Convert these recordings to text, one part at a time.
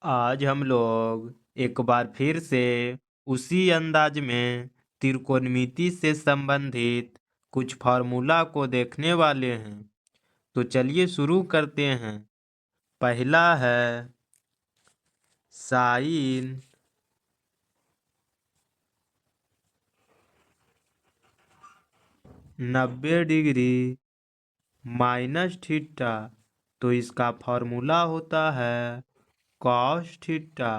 आज हम लोग एक बार फिर से उसी अंदाज में त्रिकोणमिति से संबंधित कुछ फार्मूला को देखने वाले हैं। तो चलिए शुरू करते हैं। पहला है साइन 90 डिग्री माइनस थीटा। तो इसका फार्मूला होता है कॉस थीटा।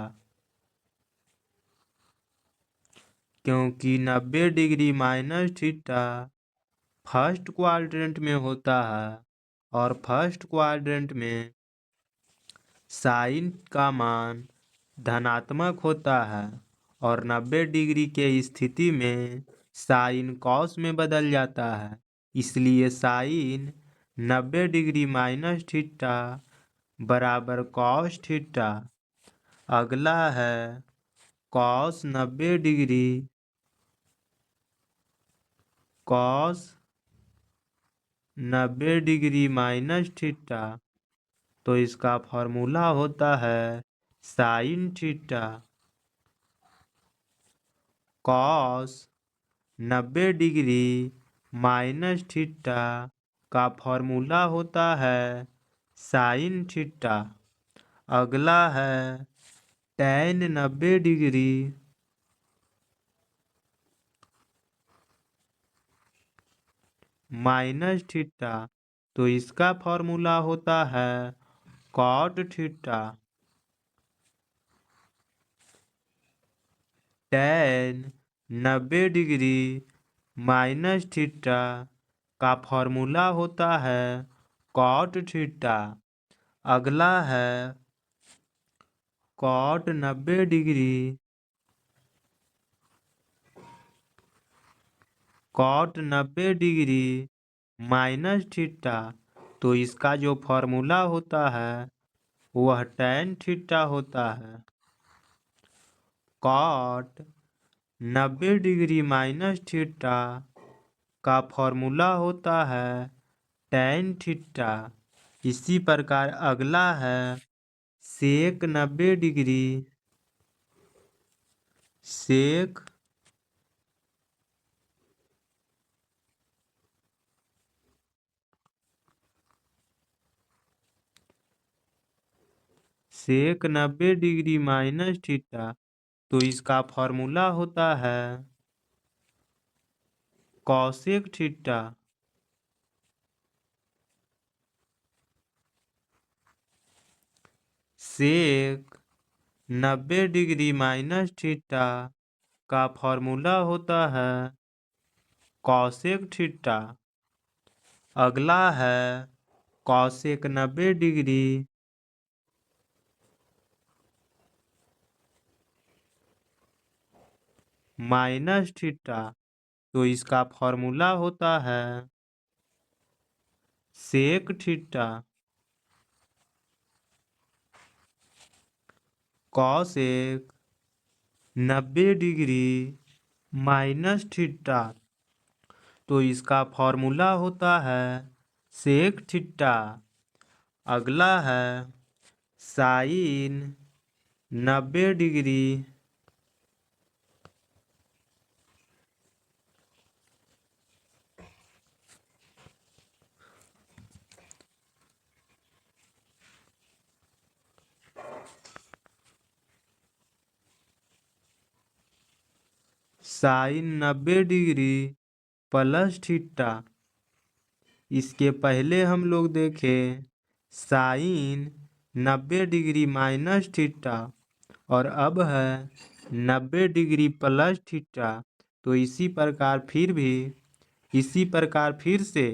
क्योंकि 90 degree minus theta first quadrant में होता है और फर्स्ट क्वाड्रेंट में साइन का मान धनात्मक होता है और 90 डिग्री के स्थिति में साइन कॉस में बदल जाता है। इसलिए साइन 90 डिग्री माइनस थीटा बराबर कॉस थीटा। अगला है cos 90 degree cos 90 degree minus theta. तो इसका फॉर्मूला होता है sine theta. Cos 90 degree minus theta का फॉर्मूला होता है साइन थीटा। अगला है टैन 90 डिग्री माइनस थीटा। तो इसका फॉर्मूला होता है cot theta. Tan 90 degree minus theta का फॉर्मूला होता है कॉट थीटा। अगला है cot 90 degree cot 90 degree minus theta. तो इसका जो फॉर्मूला होता है वह टैन थीटा होता है। कॉट 90 डिग्री माइनस थीटा का फॉर्मूला होता है टैन थीटा। इसी प्रकार अगला है सेक 90 डिग्री सेक 90 डिग्री माइनस थीटा। तो इसका फॉर्मूला होता है कॉसेक थीटा। सेक 90 डिग्री माइनस थीटा का फॉर्मूला होता है कॉसेक थीटा। अगला है कॉसेक 90 डिग्री माइनस थीटा। तो इसका फॉर्मूला होता है sec theta. Cosec 90 degree minus theta. तो इसका फॉर्मूला होता है सेक थीटा। अगला है sine 90 degree sine 90 degree plus theta. इसके पहले हम लोग देखें साइन 90 डिग्री माइनस थीटा और अब है 90 डिग्री प्लस थीटा। तो इसी प्रकार फिर से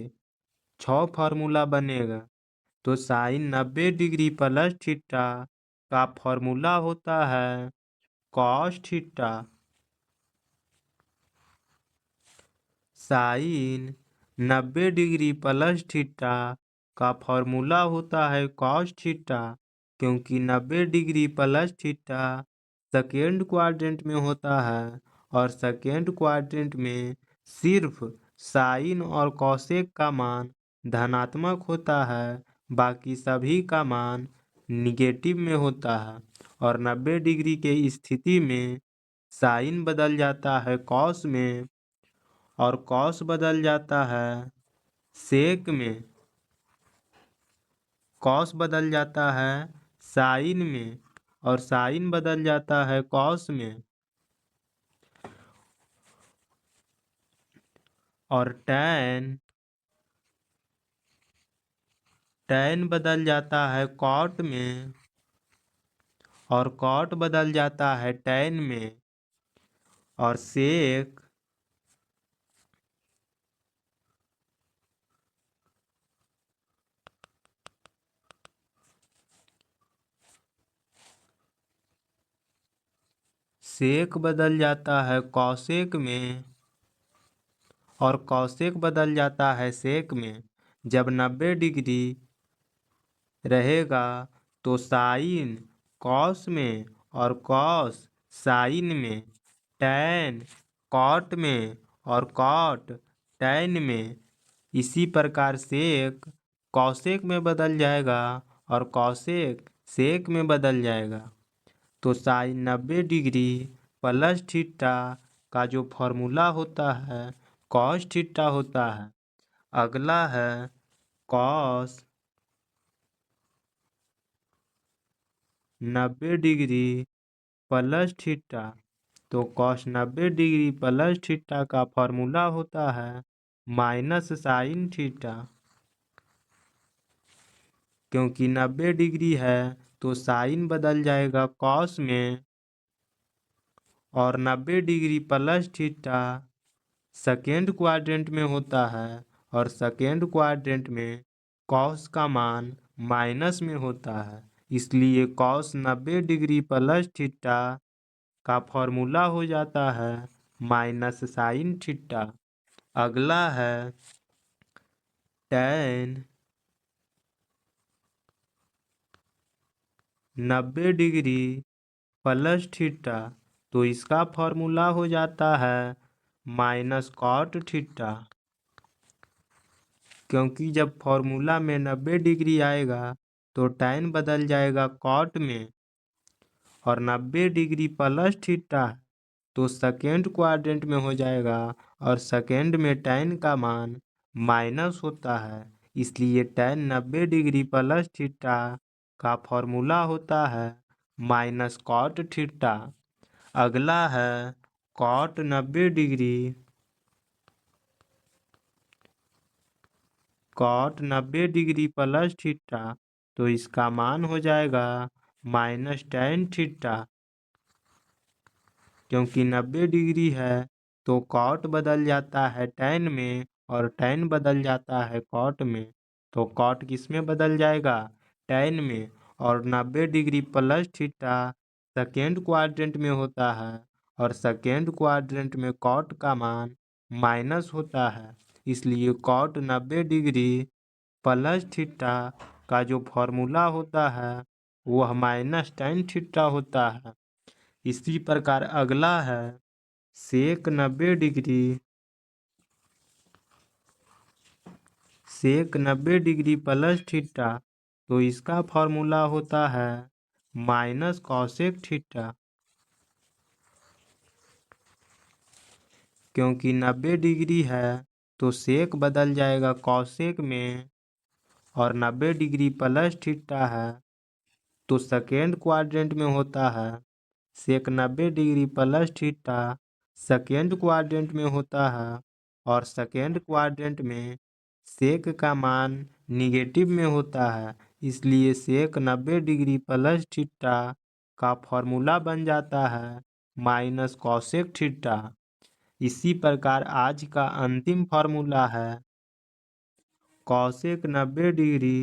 6 फार्मूला बनेगा। तो साइन 90 डिग्री प्लस थीटा का फॉर्मूला होता है cos theta. Sine 90 degree plus theta का फॉर्मूला होता है कॉस थीटा। क्योंकि 90 degree plus theta second quadrant में होता है और सेकेंड क्वाड्रेंट में सिर्फ साइन और कॉसेक का मान धनात्मक होता है, बाकी सभी का मान निगेटिव में होता है और 90 डिग्री के स्थिति में साइन बदल जाता है कॉस में और कॉस बदल जाता है सेक में। कॉस बदल जाता है साइन में और साइन बदल जाता है कॉस में। और टैन बदल जाता है कॉट में और कॉट बदल जाता है टैन में। और सेक बदल जाता है कॉसेक में और कॉसेक बदल जाता है सेक में। जब 90 डिग्री रहेगा तो साइन कॉस में और कॉस साइन में, टैन कॉट में और कॉट टैन में। इसी प्रकार सेक कॉसेक में बदल जाएगा और कॉसेक सेक में बदल जाएगा। तो साइन 90 डिग्री प्लस थीटा का जो फॉर्मूला होता है कॉस थीटा होता है। अगला है कॉस 90 डिग्री प्लस थीटा। तो कॉस 90 डिग्री प्लस थीटा का फॉर्मूला होता है माइनस साइन थीटा। क्योंकि 90 डिग्री है तो साइन बदल जाएगा कॉस में और 90 degree plus theta second quadrant में होता है और सेकेंड क्वाड्रेंट में कॉस का मान माइनस में होता है। इसलिए कॉस 90 डिग्री प्लस थीटा का फॉर्मूला हो जाता है माइनस साइन थीटा। अगला है टैन 90 डिग्री प्लस थीटा। तो इसका फॉर्मूला हो जाता है माइनस कॉट थीटा। क्योंकि जब फॉर्मूला में 90 डिग्री आएगा तो टैन बदल जाएगा कॉट में और 90 डिग्री प्लस थीटा तो सेकेंड क्वाड्रेंट में हो जाएगा और सेकेंड में टैन का मान माइनस होता है। इसलिए टैन 90 डिग्री प्लस थीटा का फॉर्मूला होता है माइनस कॉट थीटा। अगला है कॉट 90 डिग्री प्लस थीटा। तो इसका मान हो जाएगा माइनस टैन थीटा। क्योंकि 90 डिग्री है तो कॉट बदल जाता है टैन में और टैन बदल जाता है कॉट में। तो कॉट किस में बदल जाएगा टैन में। और 90 degree plus theta second quadrant में होता है और सेकेंड क्वाड्रेंट में कॉट का मान माइनस होता है। इसलिए कॉट 90 डिग्री प्लस थीटा का जो फॉर्मूला होता है वह माइनस टैन थीटा होता है। इसी प्रकार अगला है सेक 90 डिग्री प्लस थीटा। तो इसका फॉर्मूला होता है माइनस कॉसेक थीटा। क्योंकि 90 डिग्री है तो सेक बदल जाएगा कॉसेक में और 90 डिग्री प्लस थीटा है तो सेकेंड क्वाड्रेंट में होता है। सेक 90 degree plus theta second quadrant में होता है और सेकेंड क्वाड्रेंट में सेक का मान निगेटिव में होता है। इसलिए सेक 90 डिग्री प्लस थीटा का फॉर्मूला बन जाता है माइनस कॉसेक थीटा। इसी प्रकार आज का अंतिम फॉर्मूला है कॉसेक 90 डिग्री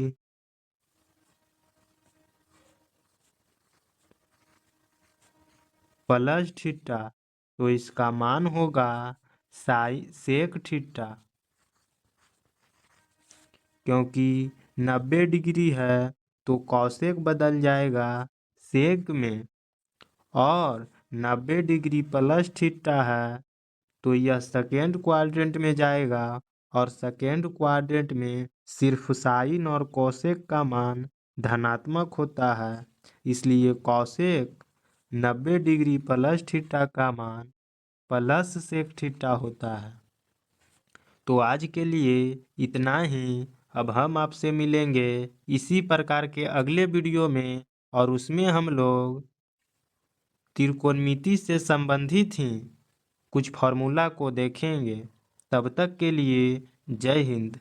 प्लस थीटा। तो इसका मान होगा सेक थीटा। क्योंकि 90 डिग्री है तो कॉसेक बदल जाएगा सेक में और 90 डिग्री प्लस थीटा है तो यह सेकेंड क्वाड्रेंट में जाएगा और सेकेंड क्वाड्रेंट में सिर्फ साइन और कोसेक का मान धनात्मक होता है, इसलिए कॉसेक 90 डिग्री प्लस थीटा का मान प्लस सेक थीटा होता है। तो आज के लिए इतना ही। अब हम आपसे मिलेंगे इसी प्रकार के अगले वीडियो में, और उसमें हम लोग त्रिकोणमिति से संबंधित ही कुछ फॉर्मूला को देखेंगे। तब तक के लिए जय हिंद।